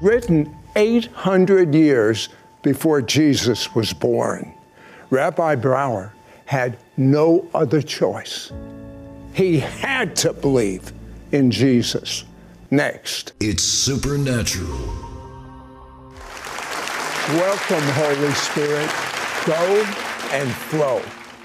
Written 800 years before Jesus was born. Rabbi Brower had no other choice. He had to believe in Jesus. Next. It's supernatural. Welcome, Holy Spirit. Go and flow.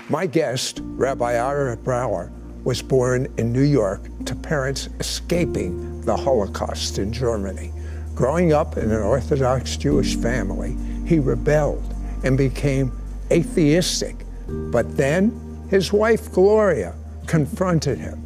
My guest, Rabbi Ira Brower, was born in New York to parents escaping the Holocaust in Germany. Growing up in an Orthodox Jewish family, he rebelled and became atheistic. But then his wife, Gloria, confronted him.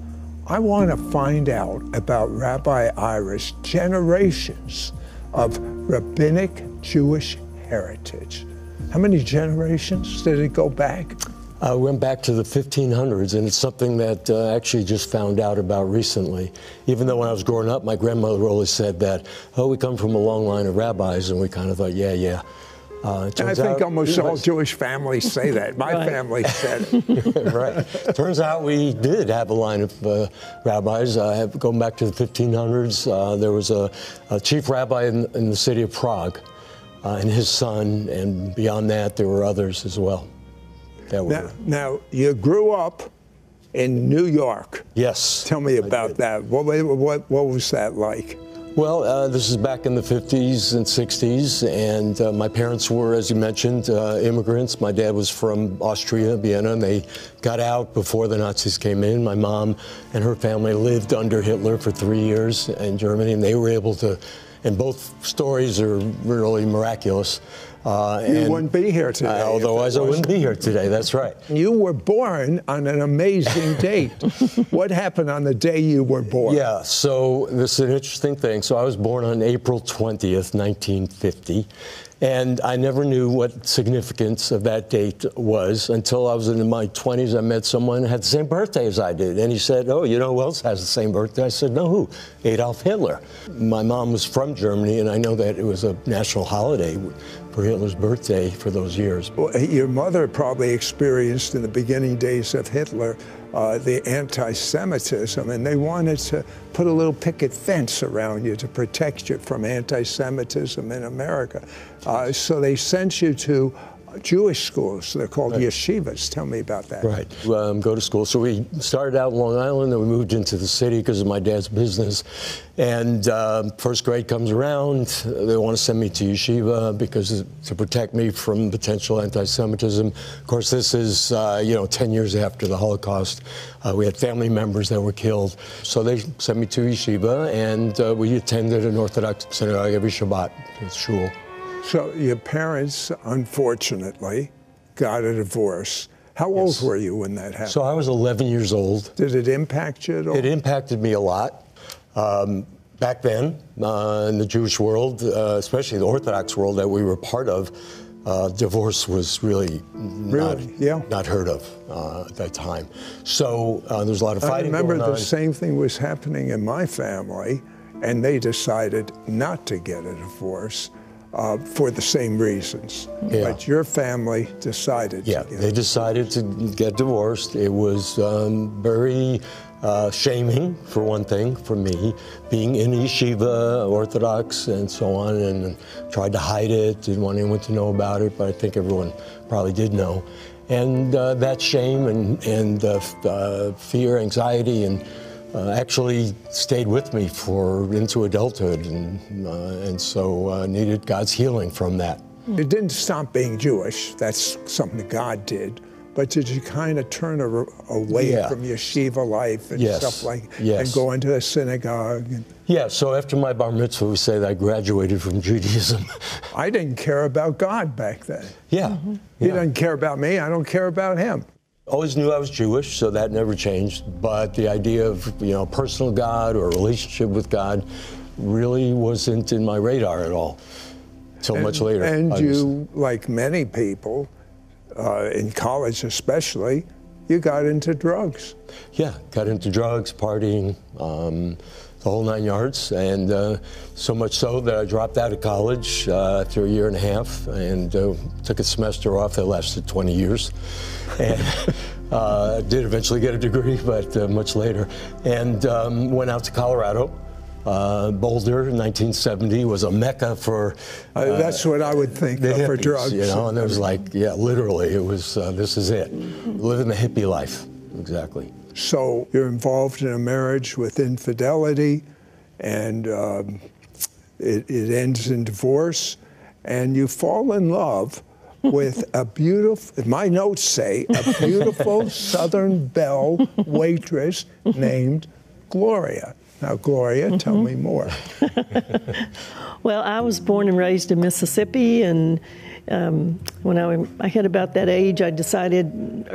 I want to find out about Rabbi Ira's generations of rabbinic Jewish heritage. How many generations did it go back? I went back to the 1500s, and it's something that I actually just found out about recently. Even though when I was growing up, my grandmother always said that, oh, we come from a long line of rabbis, and we kind of thought, yeah. I think almost all Jewish families say that. My family said it. Right. Turns out we did have a line of rabbis. Going back to the 1500s, there was a chief rabbi in the city of Prague, and his son, and beyond that, there were others as well. Now, you grew up in New York. Yes. Tell me about that. What was that like? Well, this is back in the 50s and 60s, and my parents were, as you mentioned, immigrants. My dad was from Austria, Vienna, and they got out before the Nazis came in. My mom and her family lived under Hitler for 3 years in Germany, and they were able to, and both stories are really miraculous. You wouldn't be here today. Otherwise, I wouldn't be here today. That's right. You were born on an amazing date. What happened on the day you were born? Yeah, so this is an interesting thing. So I was born on April 20th, 1950. And I never knew what significance of that date was until I was in my 20s. I met someone who had the same birthday as I did. And he said, oh, you know who else has the same birthday? I said, no, who? Adolf Hitler. My mom was from Germany, and I know that it was a national holiday for Hitler's birthday for those years. Well, your mother probably experienced in the beginning days of Hitler the anti-Semitism, and they wanted to put a little picket fence around you to protect you from anti-Semitism in America. So they sent you to Jewish schools. They're called yeshivas. Tell me about that. Right. Go to school. So we started out in Long Island, then we moved into the city because of my dad's business. And first grade comes around, they want to send me to yeshiva because to protect me from potential anti-Semitism. Of course, this is 10 years after the Holocaust. We had family members that were killed. So they sent me to yeshiva, and we attended an Orthodox synagogue every Shabbat, shul. So your parents, unfortunately, got a divorce. How old were you when that happened? So I was 11 years old. Did it impact you at all? It impacted me a lot. Back then, in the Jewish world, especially the Orthodox world that we were part of, divorce was really not heard of at that time. So there was a lot of fighting going on. I remember the same thing was happening in my family, and they decided not to get a divorce. For the same reasons. Yeah. But your family decided to they decided to get divorced. It was very shaming, for one thing, for me, being in yeshiva, Orthodox, and so on, and tried to hide it, didn't want anyone to know about it, but I think everyone probably did know. And that shame and fear, anxiety, and actually stayed with me into adulthood, and so needed God's healing from that. It didn't stop being Jewish. That's something God did. But did you kind of turn away from yeshiva life and stuff like and go into a synagogue? Yeah, so after my bar mitzvah, we say that I graduated from Judaism. I didn't care about God back then. Yeah. He doesn't care about me. I don't care about him. Always knew I was Jewish, so that never changed. But the idea of personal God or a relationship with God really wasn't in my radar at all until much later. And you, like many people, in college especially, you got into drugs. Yeah, got into drugs, partying, the whole 9 yards, and so much so that I dropped out of college after a year and a half and took a semester off that lasted 20 years. And did eventually get a degree, but much later. And went out to Colorado Boulder in 1970 was a mecca for... that's what I would think the hippies, for drugs. You know, and it was like, yeah, literally, it was, this is it. Living the hippie life, exactly. So you're involved in a marriage with infidelity, and it ends in divorce, and you fall in love with a beautiful, my notes say, a beautiful Southern Belle waitress named Gloria. Now, Gloria, tell me more. Well, I was born and raised in Mississippi, and when I hit about that age, I decided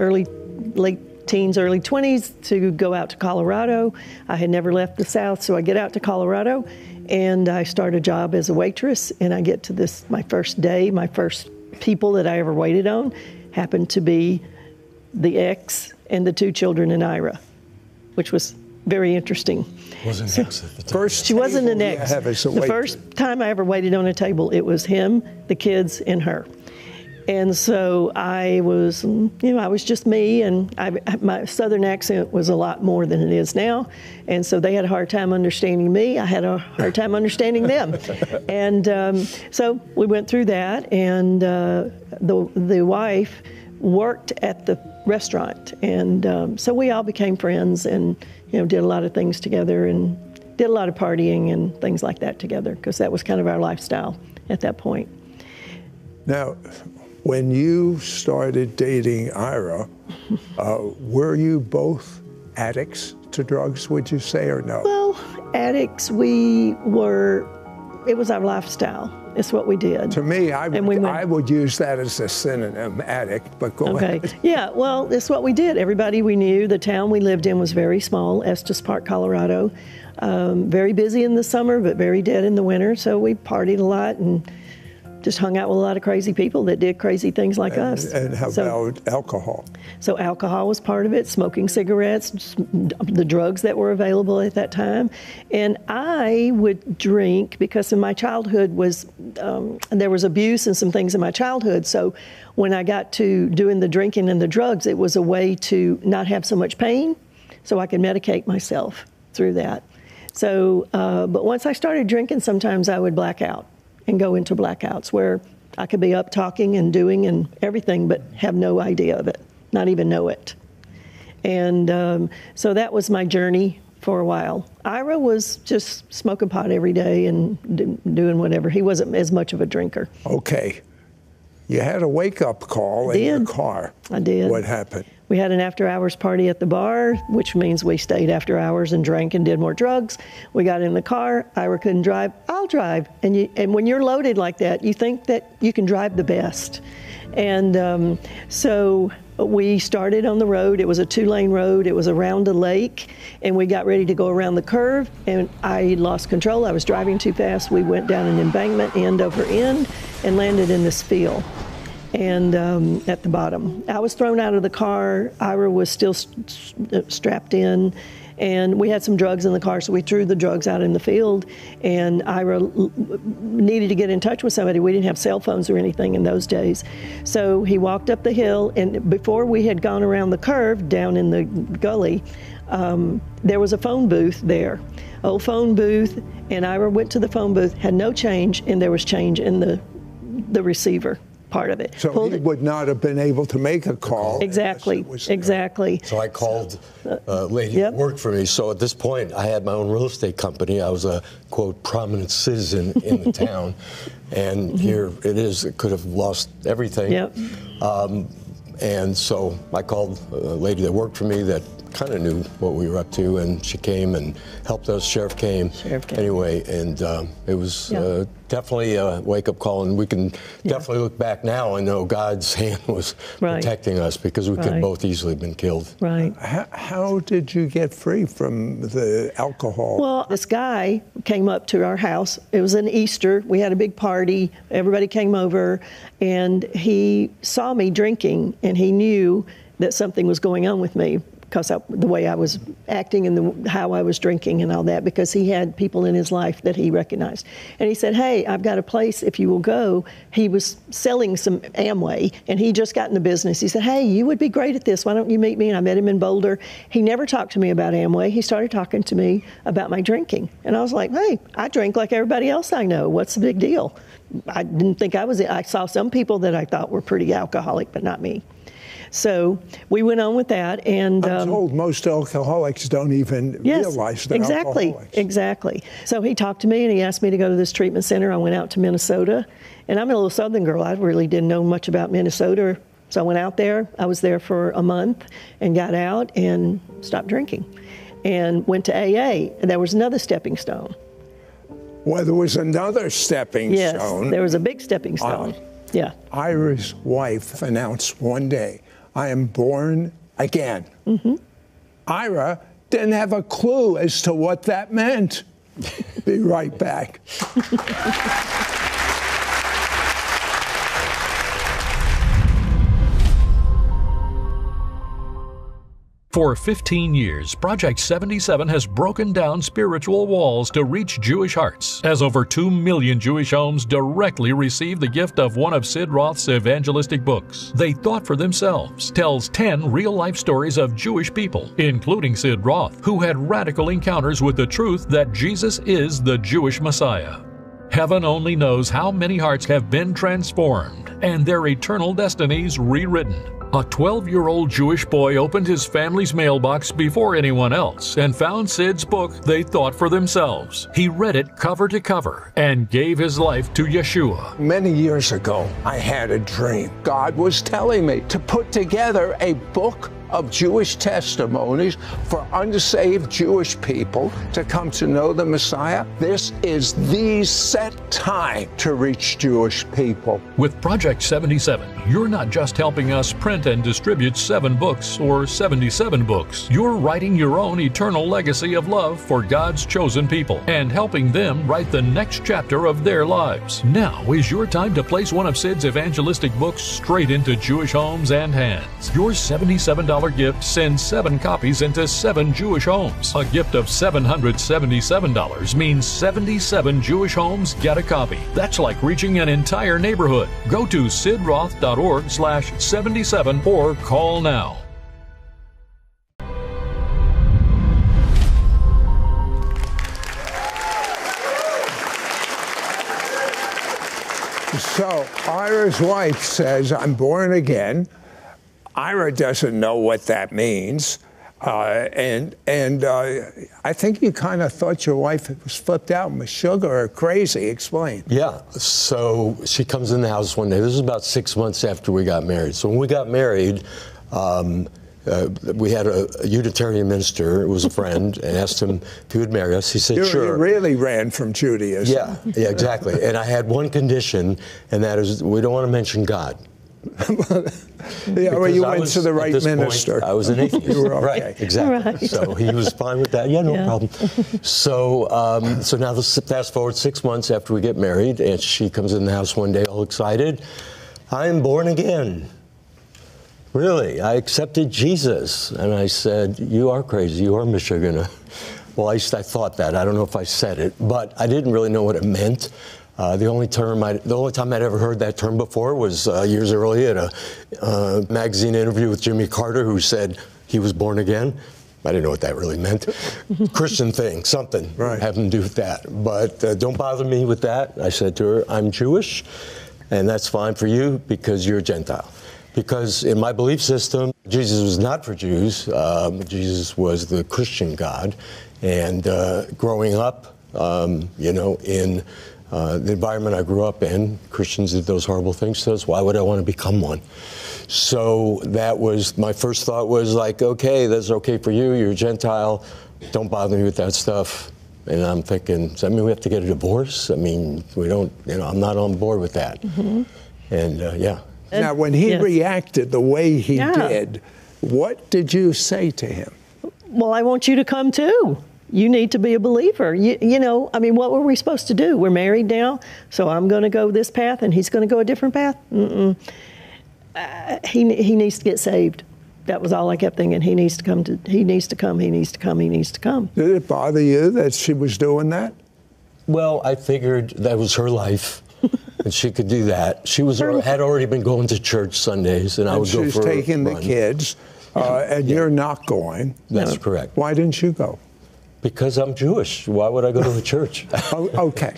late teens, early 20s to go out to Colorado. I had never left the South, so I get out to Colorado, and I start a job as a waitress, and I get to my first day, my first people that I ever waited on happened to be the ex and the 2 children in Ira, which was very interesting. Wasn't ex at the time. First she wasn't an ex. The first time I ever waited on a table, it was him, the kids, and her. And so I was, I was just me, and my Southern accent was a lot more than it is now. And so they had a hard time understanding me. I had a hard time understanding them. And so we went through that, and the wife worked at the restaurant. And so we all became friends and, did a lot of things together and did a lot of partying and things like that together, because that was kind of our lifestyle at that point. Now, when you started dating Ira, were you both addicts to drugs, would you say, or no? Well, addicts, it was our lifestyle. It's what we did. To me, I would use that as a synonym, addict, but go ahead. Yeah, well, it's what we did. Everybody we knew, the town we lived in was very small, Estes Park, Colorado. Very busy in the summer, but very dead in the winter, so we partied a lot and just hung out with a lot of crazy people that did crazy things like us. And how about alcohol? So alcohol was part of it, smoking cigarettes, the drugs that were available at that time. And I would drink because in my childhood there was abuse and some things in my childhood. So when I got to doing the drinking and the drugs, it was a way to not have so much pain so I could medicate myself through that. So, but once I started drinking, sometimes I would black out and go into blackouts where I could be up talking and doing and everything, but have no idea of it, not even know it. And so that was my journey for a while. Ira was just smoking pot every day and doing whatever. He wasn't as much of a drinker. Okay. You had a wake-up call in your car. I did. What happened? We had an after-hours party at the bar, which means we stayed after hours and drank and did more drugs. We got in the car. Ira couldn't drive. I'll drive. And when you're loaded like that, you think that you can drive the best. And so we started on the road. It was a 2-lane road. It was around a lake. And we got ready to go around the curve. And I lost control. I was driving too fast. We went down an embankment end over end and landed in this field. And at the bottom, I was thrown out of the car. Ira was still strapped in, and we had some drugs in the car, so we threw the drugs out in the field. And Ira needed to get in touch with somebody. We didn't have cell phones or anything in those days. So he walked up the hill, and before we had gone around the curve down in the gully, there was a phone booth there, old phone booth, and Ira went to the phone booth, had no change, and there was change in the receiver part of it. So he would not have been able to make a call. Exactly, exactly. So I called a lady that worked for me. So at this point, I had my own real estate company. I was a, quote, prominent citizen in the town. And here it is. It could have lost everything. Yep. And so I called a lady that worked for me that kind of knew what we were up to, and she came and helped us. Sheriff came. Anyway, and it was definitely a wake-up call, and we can definitely look back now and know God's hand was protecting us, because we could have both easily been killed. Right. How did you get free from the alcohol? Well, this guy came up to our house. It was an Easter. We had a big party. Everybody came over, and he saw me drinking, and he knew that something was going on with me. because the way I was acting and how I was drinking and all that, because he had people in his life that he recognized. And he said, hey, I've got a place if you will go. He was selling some Amway, and he just got in the business. He said, hey, you would be great at this. Why don't you meet me? And I met him in Boulder. He never talked to me about Amway. He started talking to me about my drinking. And I was like, hey, I drink like everybody else I know. What's the big deal? I didn't think I saw some people that I thought were pretty alcoholic, but not me. So we went on with that, and I'm told most alcoholics don't even realize they're alcoholics. Exactly. So he talked to me, and he asked me to go to this treatment center. I went out to Minnesota, and I'm a little Southern girl. I really didn't know much about Minnesota, so I went out there. I was there for a month, and got out and stopped drinking, and went to AA. And there was another stepping stone. Well, there was another stepping stone. Yes, there was a big stepping stone. Yeah. Ira's wife announced one day, I am born again. Ira didn't have a clue as to what that meant. Be right back. For 15 years, Project 77 has broken down spiritual walls to reach Jewish hearts, as over 2 million Jewish homes directly receive the gift of one of Sid Roth's evangelistic books. They Thought for Themselves tells 10 real-life stories of Jewish people, including Sid Roth, who had radical encounters with the truth that Jesus is the Jewish Messiah. Heaven only knows how many hearts have been transformed and their eternal destinies rewritten. A 12-year-old Jewish boy opened his family's mailbox before anyone else and found Sid's book, They Thought for Themselves. He read it cover to cover and gave his life to Yeshua. Many years ago, I had a dream. God was telling me to put together a book of Jewish testimonies for unsaved Jewish people to come to know the Messiah. This is the set time to reach Jewish people. With Project 77, you're not just helping us print and distribute 7 books or 77 books. You're writing your own eternal legacy of love for God's chosen people and helping them write the next chapter of their lives. Now is your time to place one of Sid's evangelistic books straight into Jewish homes and hands. Your $77 gift sends 7 copies into 7 Jewish homes. A gift of $777 means 77 Jewish homes get a copy. That's like reaching an entire neighborhood. Go to sidroth.org/77 or call now. So Ira's wife says, I'm born again. Ira doesn't know what that means. I think you kind of thought your wife was flipped out with sugar or crazy. Explain. Yeah. So she comes in the house one day. This is about 6 months after we got married. So when we got married, we had a Unitarian minister, who was a friend, and asked him if he would marry us. He said, sure. You really ran from Judaism. Yeah, exactly. And I had one condition, and that is we don't want to mention God. Yeah, well, you went to the right minister. Point, I was an atheist. You were okay. Right, exactly. Right. So he was fine with that. Yeah, no problem. So, so now this fast forward 6 months after we get married, and she comes in the house one day all excited. I am born again. Really, I accepted Jesus. And I said, you are crazy. You are Michigan. Well, I thought that. I don't know if I said it, but I didn't really know what it meant. The only time I'd ever heard that term before was years earlier at a magazine interview with Jimmy Carter, who said he was born again. I didn't know what that really meant. Christian thing, something having to do with that. But don't bother me with that. I said to her, I'm Jewish, and that's fine for you because you're a Gentile. Because in my belief system, Jesus was not for Jews. Jesus was the Christian God. And growing up, you know, in the environment I grew up in, Christians did those horrible things to us. Why would I want to become one? So that was, my first thought was like, okay, that's okay for you. You're a Gentile. Don't bother me with that stuff. And I'm thinking, does that mean we have to get a divorce? I mean, we don't, you know, I'm not on board with that. And yeah. Now, when he reacted the way he did, what did you say to him? Well, I want you to come too. You need to be a believer. You know, I mean, what were we supposed to do? We're married now, so I'm going to go this path and he's going to go a different path? He needs to get saved. that was all I kept thinking. He needs to come. He needs to come. He needs to come. He needs to come. Did it bother you that she was doing that? Well, I figured that was her life, and she could do that. She had already been going to church Sundays, and I would go for a run. She's taking the kids, and you're not going. That's correct. Why didn't you go? Because I'm Jewish. Why would I go to a church? Okay.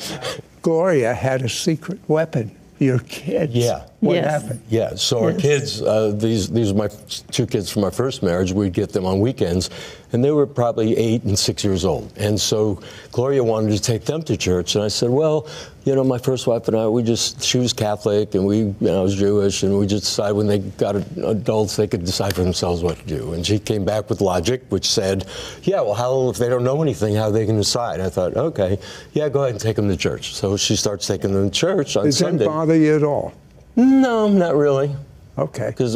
Gloria had a secret weapon. Your kids. Yeah. What happened? Yeah. So our kids, these are my two kids from my first marriage. We'd get them on weekends, and they were probably 8 and 6 years old. And so Gloria wanted to take them to church, and I said, well, you know, my first wife and I, she was Catholic, and I was Jewish, and we just decided when they got adults, they could decide for themselves what to do. And she came back with logic, which said, yeah, well, if they don't know anything, how are they going to decide? I thought, okay, yeah, go ahead and take them to church. So she starts taking them to church on Sunday. Did that bother you at all? No, not really. Okay. Because,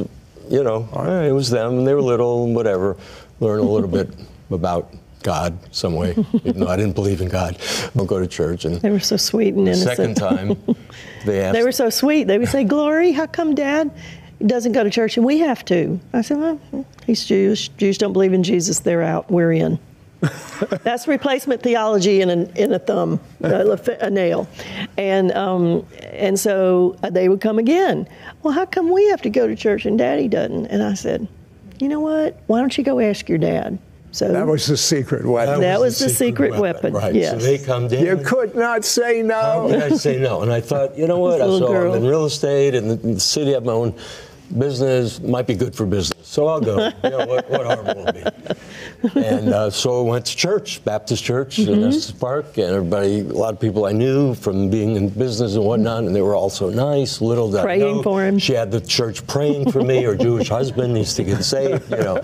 you know, it was them, and they were little and whatever. Learn a little bit about God some way, even though I didn't believe in God. I'll go to church. And they were so sweet and innocent. The second time, they asked. They were so sweet. They would say, Glory, how come Dad doesn't go to church and we have to? I said, well, he's Jewish. Jews don't believe in Jesus. They're out. We're in. That's replacement theology in a thumb, a nail. And so they would come again. Well, how come we have to go to church and Daddy doesn't? And I said, you know what? Why don't you go ask your dad? So that was the secret weapon. That was the secret weapon. Right. Yes. So they come down. You could not say no. How could I say no? And I thought, you know what? I saw I'm in real estate in the city. I have my own business. Might be good for business. So I'll go. You know, what harm will it be? And so I went to church, Baptist church in Estes Park, and a lot of people I knew from being in business and whatnot, and they were all so nice. Little did I know, praying for him. She had the church praying for me. Her Jewish husband needs to get saved, you know.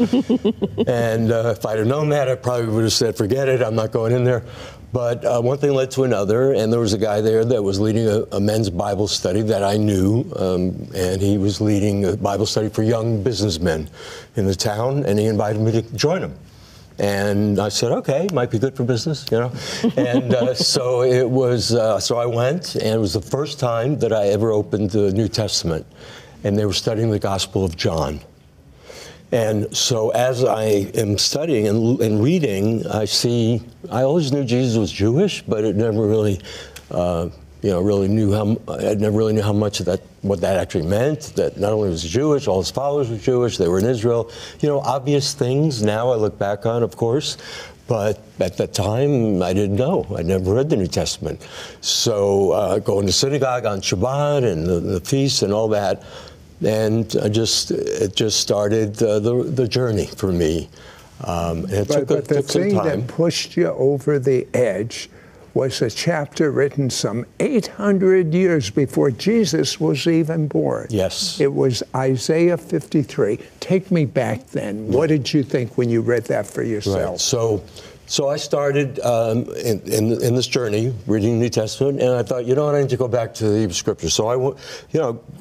And if I'd have known that, I probably would have said, forget it, I'm not going in there. But one thing led to another, and there was a guy there that was leading a men's Bible study that I knew, and he was leading a Bible study for young businessmen in the town, and he invited me to join him. And I said, okay, might be good for business, you know. And so it was. So I went, and it was the first time that I ever opened the New Testament, and they were studying the Gospel of John. And so as I am studying and reading, I always knew Jesus was Jewish, but it never really, I never really knew how much of that, what that actually meant, that not only was he Jewish, all his followers were Jewish, they were in Israel. You know, obvious things now I look back on, of course, but at that time I didn't know. I'd never read the New Testament. So going to synagogue on Shabbat and the feasts and all that, and it just started the journey for me. It took some time. But the thing that pushed you over the edge was a chapter written some 800 years before Jesus was even born. Yes. It was Isaiah 53. Take me back then. What did you think when you read that for yourself? Right. So I started in this journey, reading the New Testament, and I thought, you know what, I need to go back to the Hebrew Scriptures. So I went,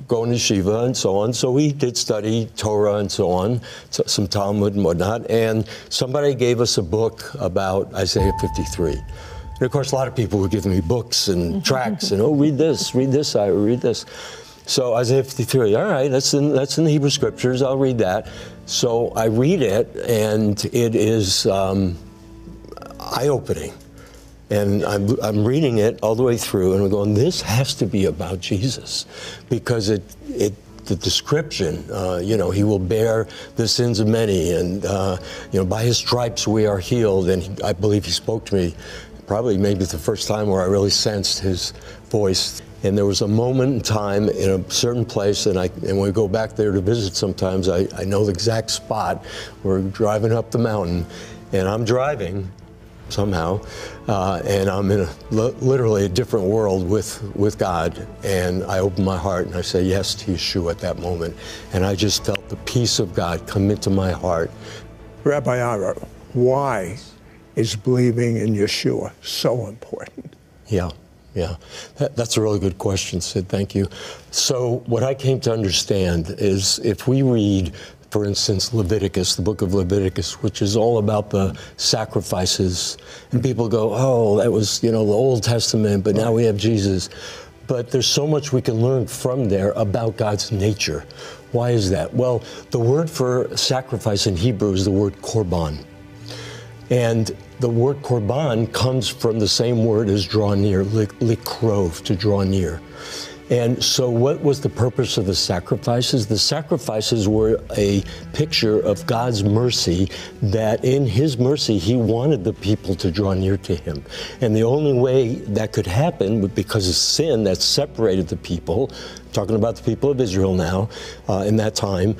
going to Yeshiva and so on. So we did study Torah and so on, some Talmud and whatnot, and somebody gave us a book about Isaiah 53. And of course, a lot of people were giving me books and tracts, and read this, I read this. So Isaiah 53, all right, that's in the Hebrew Scriptures, I'll read that. So I read it, and it is eye-opening. And I'm reading it all the way through, and I'm going, this has to be about Jesus, because the description, he will bear the sins of many, and by his stripes we are healed. And I believe he spoke to me, probably maybe the first time where I really sensed his voice. And there was a moment in time in a certain place, and when we go back there to visit sometimes, I know the exact spot. We're driving up the mountain, and I'm driving somehow, and I'm in literally a different world with God, and I open my heart and I say yes to Yeshua at that moment, and I just felt the peace of God come into my heart. Rabbi Ira, why is believing in Yeshua so important? Yeah. That's a really good question, Sid. Thank you. So what I came to understand is if we read, for instance, Leviticus, the book of Leviticus, which is all about the sacrifices, and people go, oh, that was, the Old Testament, but now we have Jesus. But there's so much we can learn from there about God's nature, Why is that? Well, the word for sacrifice in Hebrew is the word korban. And the word korban comes from the same word as draw near, likrov, to draw near. And so what was the purpose of the sacrifices? The sacrifices were a picture of God's mercy, that in his mercy, he wanted the people to draw near to him. And the only way that could happen, because of sin that separated the people, talking about the people of Israel now, in that time,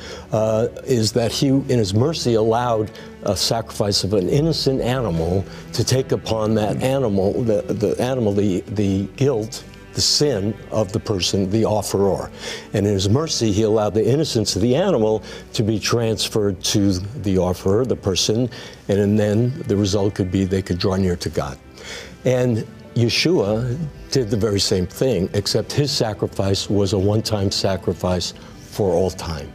is that he, in his mercy, allowed a sacrifice of an innocent animal to take upon that animal, the guilt, the sin of the person, the offerer. And in his mercy, he allowed the innocence of the animal to be transferred to the offerer, the person, and then the result could be they could draw near to God. And Yeshua did the very same thing, except his sacrifice was a one-time sacrifice for all time.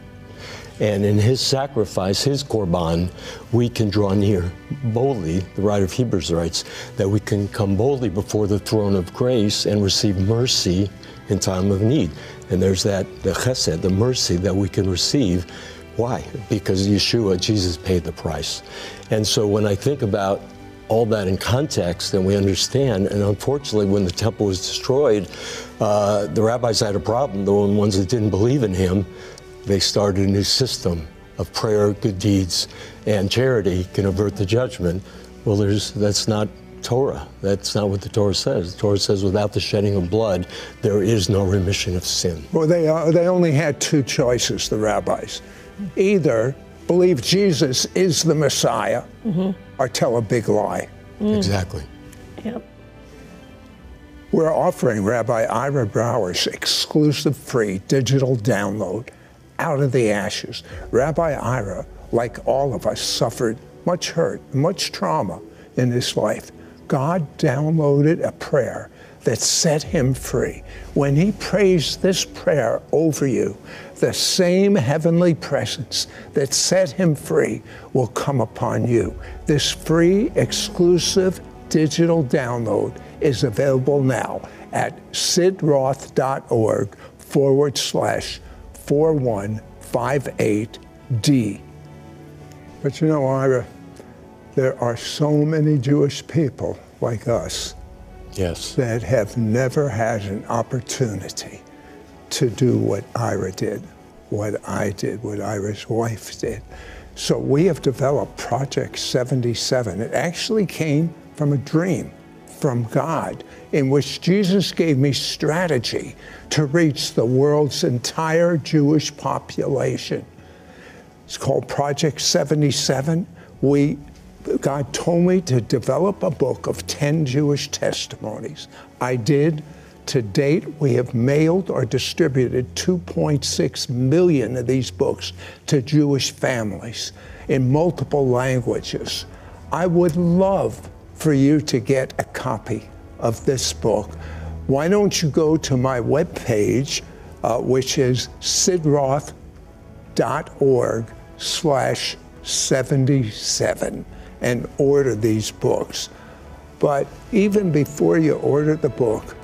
And in his sacrifice, his korban, we can draw near boldly, the writer of Hebrews writes, that we can come boldly before the throne of grace and receive mercy in time of need. And there's that, the chesed, the mercy that we can receive. Why? Because Yeshua, Jesus, paid the price. And so when I think about all that in context, then we understand, and unfortunately when the temple was destroyed, the rabbis had a problem. The ones that didn't believe in him, they started a new system of prayer, good deeds, and charity can avert the judgment. Well, that's not Torah. That's not what the Torah says. The Torah says without the shedding of blood, there is no remission of sin. Well, they only had two choices, the rabbis. Either believe Jesus is the Messiah, or tell a big lie. Exactly. Yep. We're offering Rabbi Ira Brower's exclusive free digital download, Out of the Ashes. Rabbi Ira, like all of us, suffered much hurt, much trauma in his life. God downloaded a prayer that set him free. When he prays this prayer over you, the same heavenly presence that set him free will come upon you. This free, exclusive digital download is available now at sidroth.org/4158D. But you know, Ira, there are so many Jewish people like us, yes, that have never had an opportunity to do what Ira did, what I did, what Ira's wife did. So we have developed Project 77. It actually came from a dream from God, in which Jesus gave me strategy to reach the world's entire Jewish population. It's called Project 77. God told me to develop a book of 10 Jewish testimonies. I did. To date, we have mailed or distributed 2.6 million of these books to Jewish families in multiple languages. I would love for you to get a copy of this book. Why don't you go to my webpage, which is sidroth.org/77, and order these books. But even before you order the book,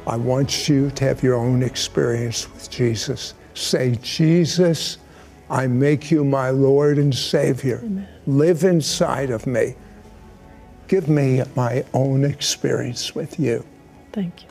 I want you to have your own experience with Jesus. Say, Jesus, I make you my Lord and Savior. Amen. Live inside of me. Give me my own experience with you. Thank you.